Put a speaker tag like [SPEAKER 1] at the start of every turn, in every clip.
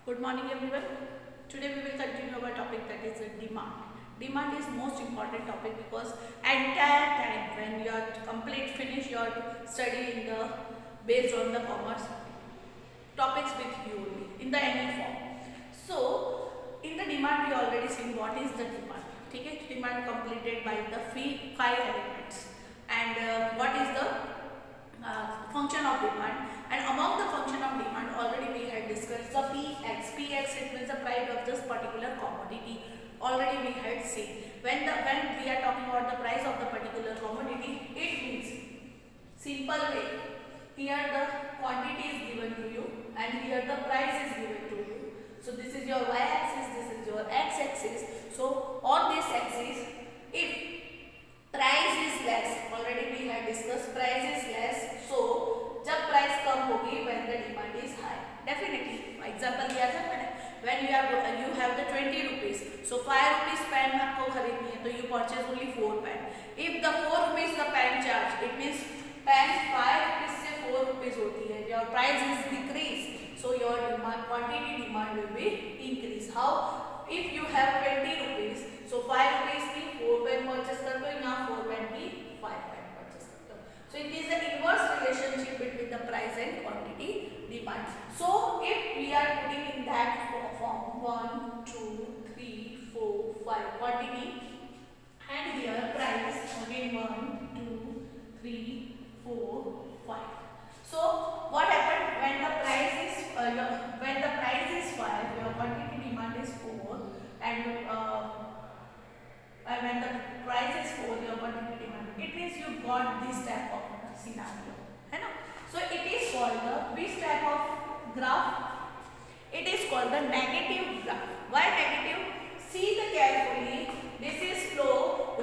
[SPEAKER 1] Good morning everyone. Today we will continue our topic, that is demand. Demand is most important topic because entire time when you are finish your study in the based on the commerce topics with you only in the any form. So in the demand we already seen what is the demand. Okay, demand completed by the five elements and what is the function of demand, and among the function of demand already we had discussed the PX. PX it means the price of this particular commodity. Already we had seen when we are talking about the price of the particular commodity, it means simple way. Here the quantity is given to you and here the price is given to you. So this is your y-axis, this is your x-axis. So on this axis, if price is less, already we have discuss price is less, so जब price कम होगी when the demand is high, definitely example दिया था मैंने, when you have the 20 rupees, so 5 rupees pen आपको खरीदनी है तो you purchase only 4 pen. If the 4 rupees the pen charge, it means pen 5 rupees से 4 रुपीस होती है, your price is decrease, so your demand quantity demand will be increase. How? If you have 20 rupees, so 5 rupees की 4 pen purchase करते हो, यहाँ 4 pen की 5 pen purchase करते हो. So it is the inverse relationship between the price and quantity demand. So if we are putting in that form 1 2 3 4 5 quantity and here price again 1 2 3 4 5. So what happened when the price is 5, your quantity demand is 4, and when the price is 4, your quantity demand, it means you got this type of scenario, है ना? So it is called the which type of graph? It is called the negative graph. Why negative? See the carefully. This is flow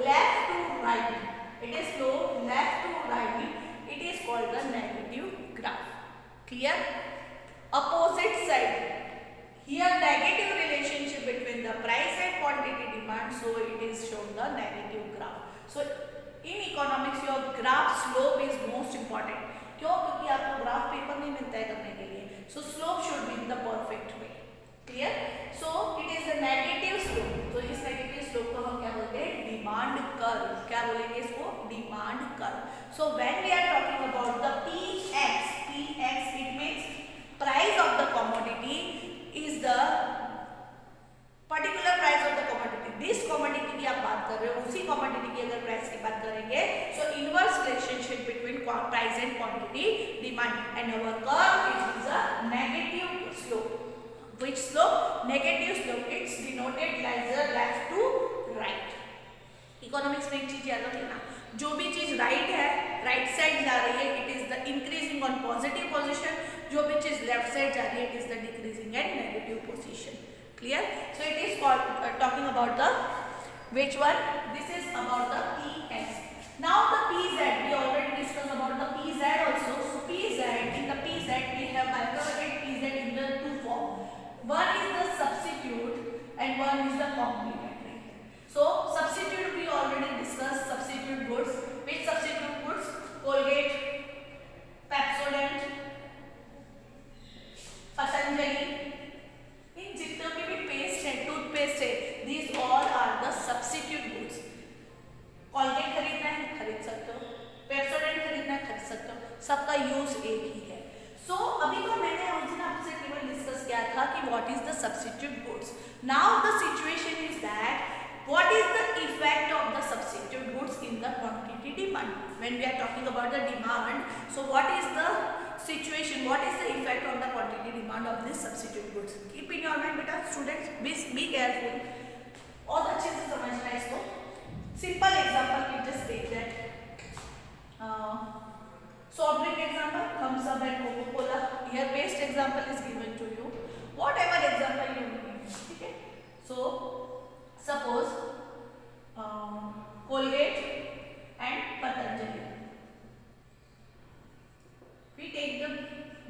[SPEAKER 1] left to right. It is flow left to right. It is called the negative graph. Clear? Opposite side. Here negative relationship between the price and quantity demand, so it is shown the negative graph. So in economics your graph slope is most important. क्यों? क्योंकि आपको graph paper नहीं मिलता है करने के लिए. So slope should be in the perfect way. Clear? So it is a negative slope. तो इस negative slope को हम क्या बोलते हैं? Demand curve. क्या बोलेंगे इसको? Demand curve. So when we are talking about the PX it means price of the commodity is the particular price of the commodity. This commodity की आप बात कर रहे हो, उसी commodity की अगर price की बात करेंगे, so inverse relationship between price and quantity demand, and our curve is a negative slope. Which slope? Negative slope. It's denoted as a left to right. Economics में एक चीज याद रखना, जो भी चीज राइट है, राइट साइड जा रही है, it is the increasing on positive position. जो भी चीज लेफ्ट साइड जा रही है, it is the decreasing eight negative position. Clear? So it is called talking about the which one? This is about the PX. Now the PZ, we already discussed about the PZ also. So PZ, in the PZ we have bifurcated PZ in the two form. One is the substitute and one is the complementary. So substitute we already discussed substitute goods. Which substitute goods? Colgate, Pepsodent, Patanjali. इन जितने भी paste है, toothpaste है, these all are the substitute goods. Colgate खरीदना है, खरीद सकते हो. Pepsodent खरीदना है, खरीद सकते हो. सबका यूज एक ही है. So अभी तो मैंने उस दिन आपसे केवल डिस्कस किया था कि what is the substitute goods. Now the situation is that what is the effect of the substitute goods in the quantity demand? When we are talking about the demand, so what is the situation, what is the effect on the quantity demand of this substitute goods? Keep in your mind beta students, be careful. और अच्छे से समझना इसको. Simple example we just take that soft drink example, Thumbs Up and Coca-Cola. Here best example is given to you. Whatever example you need. Okay? So suppose Colgate and Patanjali. We take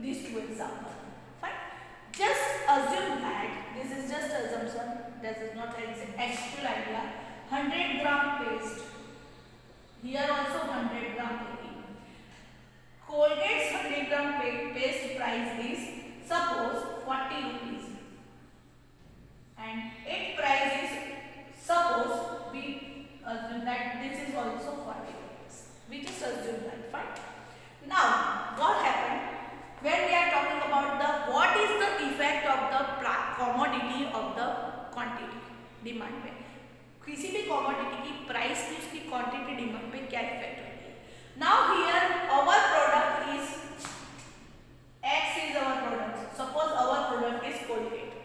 [SPEAKER 1] these two examples. Fine. Just assume that this is just assumption. This is not an actual idea. 100 gram paste. Here also 100 gram taking. Colgate's 100 gram paste price is suppose 40 rupees. Commodity of the quantity, demand पे। किसी भी commodity की price की उसकी quantity demand पे क्या effect होती है। Now here our product is X is our product. Suppose our product is Colgate,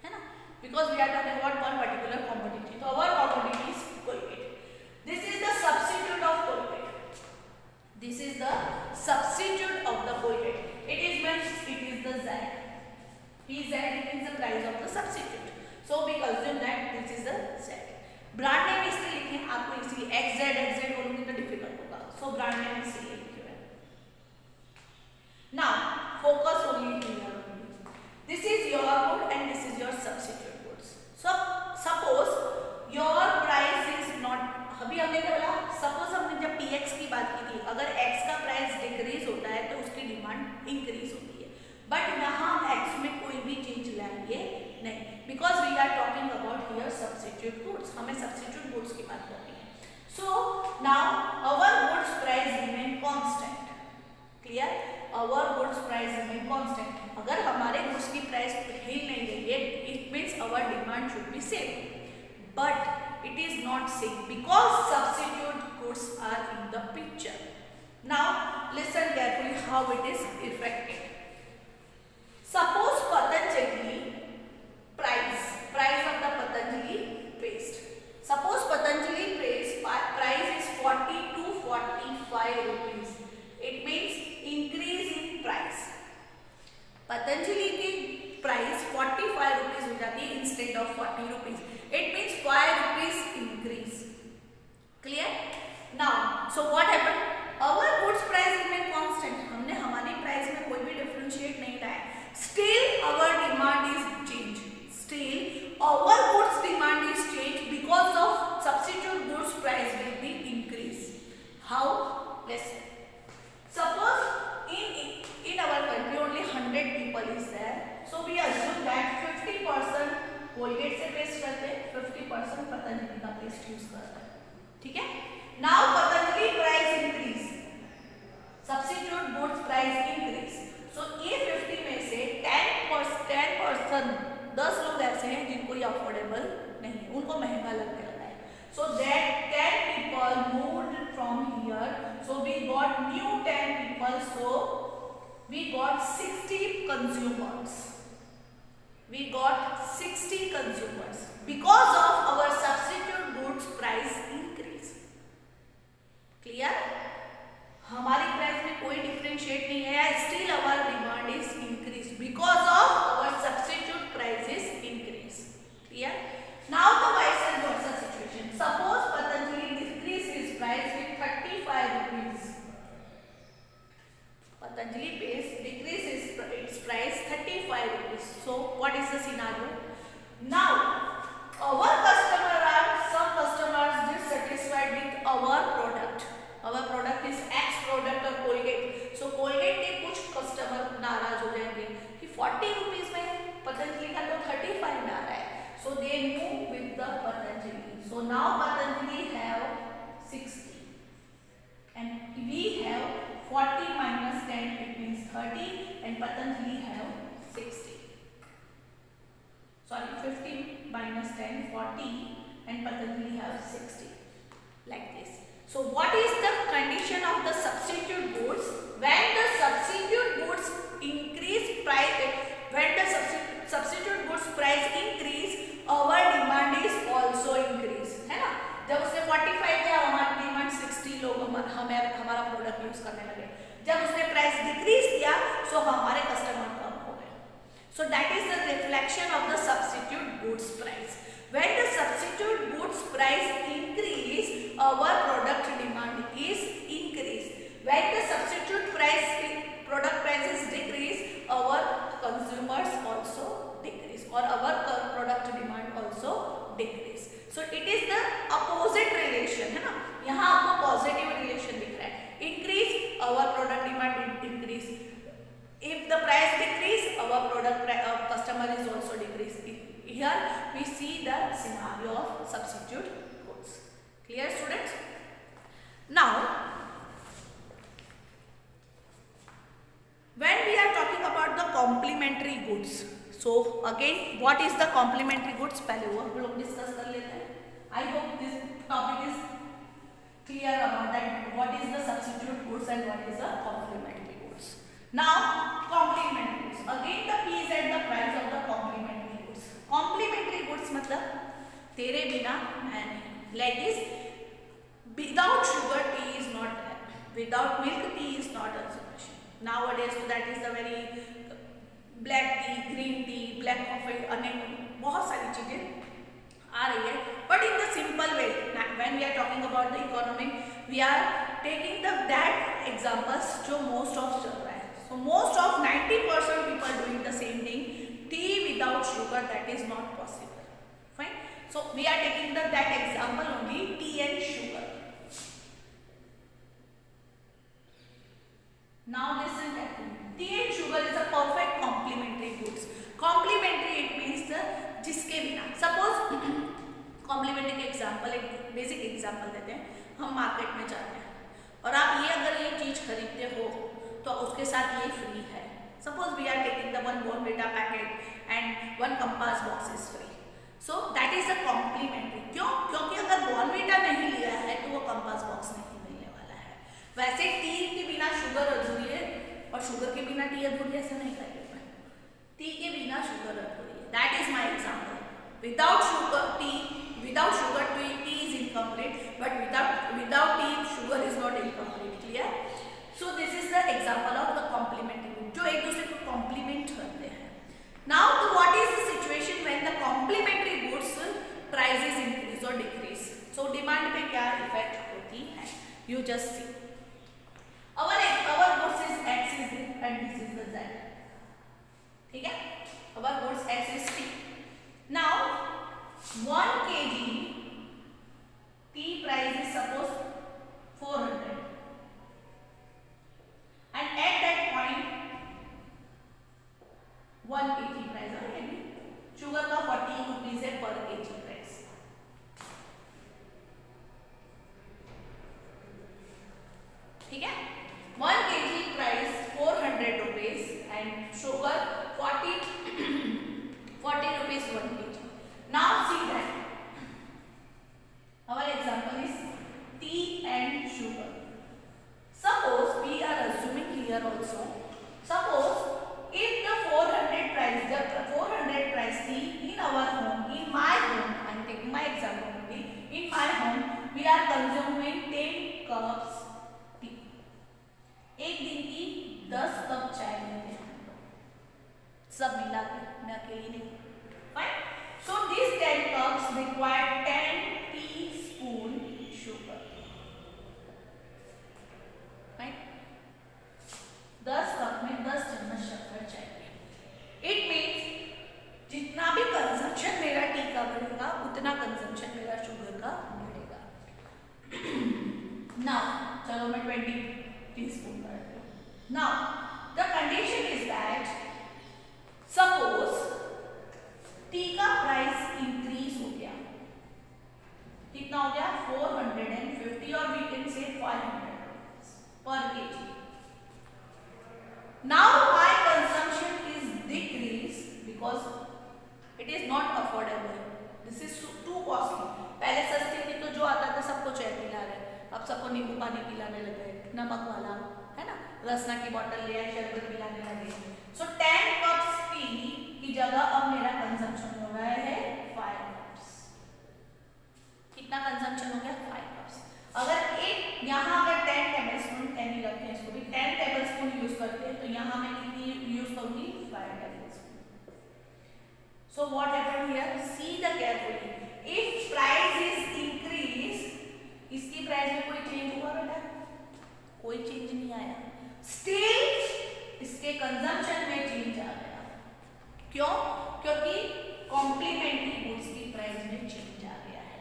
[SPEAKER 1] है ना, because we are talking about one particular commodity. So our commodity is Colgate. This is the substitute of Colgate. This is the substitute of the Colgate. It is means it is the Z. PZ is the price of the substitute. So we assume that this is the Z. Brand name इसलिए लिखें, आपको इसलिए XZ बोलूंगी तो difficult होगा. So brand name इसलिए लिखे हुए. Now focus only here. This is your good and this is your substitute goods. So suppose your price is not, अभी हमने क्या बोला, suppose हमने जब PX की बात की थी, अगर X का प्राइस डिक्रीज होता है तो उसकी डिमांड इंक्रीज होती है, बट यहाँ X में कोई भी चेंज लाएंगे नहीं, because we are talking about here substitute goods, हमें सब्स्टिट्यूट गुड्स की बात करनी है. So now our goods price remain constant. Clear, our goods price remain constant. अगर हमारे गुड्स की प्राइस हिल नहीं रही है, it means our demand should be same, but it is not same because substitute goods are in the picture. Now listen carefully how it is affected. Suppose Patanjali price of the Patanjali paste. Suppose Patanjali paste price is 40 to 45 rupees. It means increase in price. Patanjali की price 45 rupees हो जाती है instead of 40 rupees. It means 5 rupees increase. Clear? Now, so what happened? Our goods price remain constant. हमने हमारी price में कोई भी differentiate नहीं लाया. Still our demand is changed. Still our goods demand is changed because of substitute goods price will be increased. How? Let's see. Suppose in our country only 100 people is there. So we assume that 50% Colgate से paste करते हैं, 50% पतंजलि का paste use करते हैं. ठीक है? Now Patanjali price increase, substitute goods price increase. So ये 50 में से 10% 10 लोग ऐसे हैं जिनको ये अफोर्डेबल नहीं है, उनको महंगा लगने लगा है. So that 10 people moved from here. So we got new 10 people. So we got 60 consumers. We got 60 consumers because of our substitute goods price increase. Clear? हमारी प्राइस में कोई डिफरेंशिएट नहीं है, still our demand is increase because of our substitute price is increase. Clear? Now the vice versa situation. Suppose Patanjali decrease his price with 35 rupees. Patanjali paste decrease its price 35 rupees. So what is the scenario? Now our customer are some customers dissatisfied with our product. Our product is X product और Colgate. So Colgate के कुछ customer नाराज हो जाएंगे कि 40 rupees में पतंजलि का तो 35 में आ रहा है. So they move with the Patanjali. So now Patanjali have 60 and we have 40 minus 10, it means 30, and Patanjali have 60. Sorry, 50 minus 10, 40, and Patanjali have 60. Like this. So what is the condition of the substitute goods? When the substitute goods increase price, when the substitute goods price increase, our demand is also increase, है ना. जब उसने 45 दिया, हमारी demand 60 लोग हमारा product use करने लगे. जब उसने प्राइस डिक्रीज किया, सो हमारे कस्टमर कम हो गए. So that is the reflection of the substitute goods price. When the substitute goods price increase, our product demand is increase. When the substitute product prices decrease, our consumers also decrease, or our product demand also decrease. So it is the opposite relation, है ना. यहाँ आपको positive relation दिख रहा है. Increase, our product demand increase. If the price decrease, our customer is also decrease. Here we see the scenario of substitute goods. Clear, students? Now, when we are talking about the complementary goods, so again what is the complementary goods, पहले वो हम लोग discuss कर लेते हैं. I hope this topic is clear about that what is the substitute goods and what is the complementary goods. Now complementary goods, again the P is at the price of the complementary goods. Complementary goods मतलब तेरे बिना मैं नहीं, like this, without sugar tea is not there, without milk tea is not also sufficient nowadays. So that is the very black tea, green tea, black coffee, अनेक बहुत सारी चीजें आ रही है. But in the simple way, when we are talking about the economic, we are taking the that examples जो most of चल रहा है. So most of 90% people doing the same thing, tea without sugar, that is not possible. Fine. So we are taking the that example only, tea and sugar. Now listen carefully. Tea and sugar is a perfect complementary goods. Complementary it means जिसके बिना, suppose complementary के example, एक basic example देते हैं. हम market में जाते हैं और आप ये अगर ये चीज खरीदते हो तो उसके साथ ये फ्री है. Suppose we are taking the one Bournvita packet and one compass box is free. So that is a complementary. क्यों? क्योंकि अगर बॉर्नविटा नहीं लिया है तो वो कंपास बॉक्स नहीं मिलने वाला है. वैसे टी के बिना शुगर अधूरी है और शुगर के बिना टी अधूरी, ऐसा नहीं करेगा. टी के बिना शुगर अधूरी है. That is my example. Without sugar tea is incomplete, but without tea sugar is not incomplete. Clear? So this is the example of the complementary good, जो एक दूसरे को complement करते हैं. Now what is the situation when the complementary goods prices increase or decrease? So demand पे क्या effect होती है? You just see. Our goods is X is and this is the Z. ठीक है? Our goods X is T. Now 1 kg tea price is suppose 400 and at that point 1 kg price है, sugar का 40 rupees है पर kg price. ठीक है? 1 kg price 400 rupees and sugar 40 rupees 1 kg. Now see that our example is tea and sugar. Suppose we are assuming here also, suppose if the 400 price, the 400 price tea in our home, in my home, I am taking my example only, in my home we are consuming 10 cups tea. एक दिन की 10 cup चाय लेते हैं सब मिला के, मैं अकेली नहीं. Fine. So these 10 cups require 10 teaspoon sugar. Fine. 10 cup में 10 चम्मच शक्कर चाहिए. It means जितना भी कंजम्पशन मेरा टी का बढ़ेगा उतना कंजम्पशन मेरा शुगर का बढ़ेगा. Now चलो मैं 20 टीस्पून करती हूँ. Now the condition is that suppose T का प्राइस इंक्रीज हो गया. कितना हो गया? 450 और वी कैन से 500 पर kg. Now my consumption is decrease because it is not affordable. This is to costly. पहले सस्ती थी तो जो आता था सबको चाय पिला रहे, अब सबको नींबू पानी पिलाने लगे, नमक वाला है ना, रसना की बोतल ले आए, शरबत पिलाने लगे. सो 10 कप्स टी की जगह अब मेरा कंजम्पशन हो रहा है 5 कप्स. कितना कंजम्पशन हो गया? 5 कप्स. अगर एक यहाँ अगर 10 टेबलस्पून, 10 ही रखते हैं इसको भी, 10 टेबलस्पून यूज करते हैं तो यहाँ मैं कितनी यूज करूंगी? 5 tablespoon. So what happened here? See the carefully. If price is increase, इसकी प्राइस में कोई चेंज हुआ बेटा? कोई चेंज नहीं आया. स्टिल इसके कंजम्पशन में चेंज आ गया. क्यों? क्योंकि कॉम्प्लीमेंट्री गुड्स की प्राइस में चेंज आ गया है.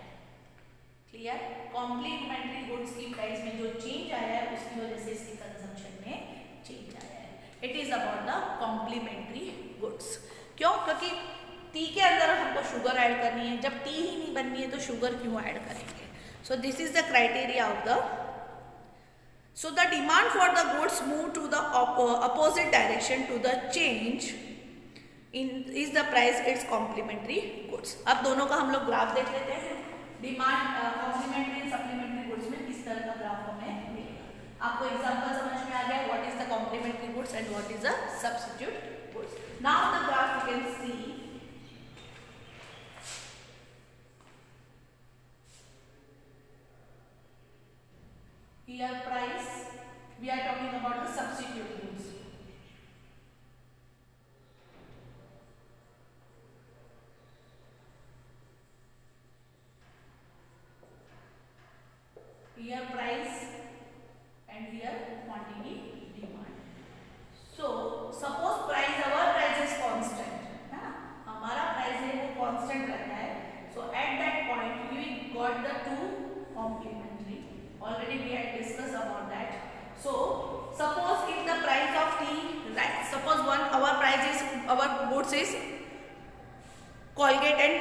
[SPEAKER 1] क्लियर? कॉम्प्लीमेंट्री गुड्स की प्राइस में जो चेंज आया है उसकी वजह से इसके कंजम्पशन में चेंज आया है. It is about the complementary goods. क्यों? क्योंकि टी के अंदर हमको शुगर ऐड करनी है. जब टी ही नहीं बननी है तो शुगर क्यों ऐड करेंगे? So this is the criteria of the. So the demand for the goods move to the opposite direction to the change in is the price it's complementary goods. अब दोनों का हम लोग ग्राफ देख लेते हैं। डिमांड कॉम्प्लीमेंट्री सप्लीमेंट्री गुड्स में किस तरह का ग्राफ हमें मिलेगा। आपको एग्जांपल समझ में आ गया what is the complementary goods and what is the substitute goods. Now the graph you can see here price, we are talking about the substitute goods. Here price and here quantity demand. So suppose price, our price is constant, है ना, हमारा price है वो constant रहता है. So at that point we got the two complementary. Already we had discussed about that. So suppose if the price of tea, right, suppose our price is, our goods is Colgate and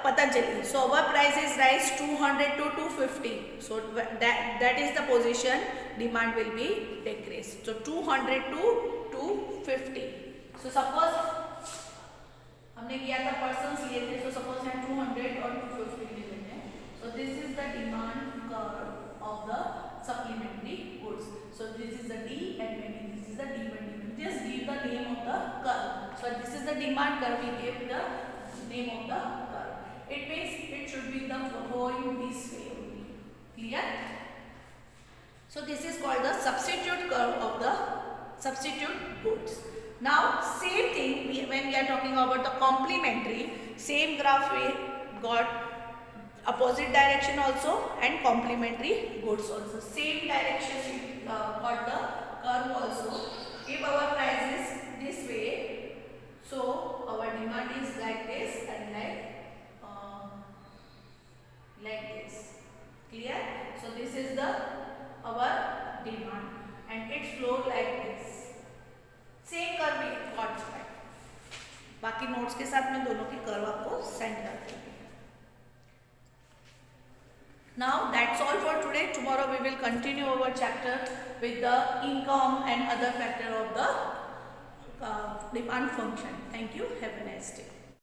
[SPEAKER 1] Patanjali. So our price is rise 200 to 250. So that is the position demand will be decreased. So 200 to 250. So suppose हमने किया था persons लिए थे. So suppose यहाँ 200 और 250 ले लेते हैं. So this is the demand curve of the supplementary goods. So this is the D and maybe this is the D1. Just give the name of the curve. So this is the demand curve. We gave the name of the curve. It means it should be the going this way only. Clear? So this is called the substitute curve of the substitute goods. Now same thing when we are talking about the complementary, same graph we got opposite direction also and complementary goods also. Same direction we got the curve also. If our price is this way, so our demand is like this and like this. Clear? So this is the our demand and it flow like this. Same curve we got. बाकी notes के साथ मैं दोनों की curve आपको send कर दूंगी. Now that's all for today. Tomorrow we will continue our chapter with the income and other factor of the demand function. Thank you. Have a nice day.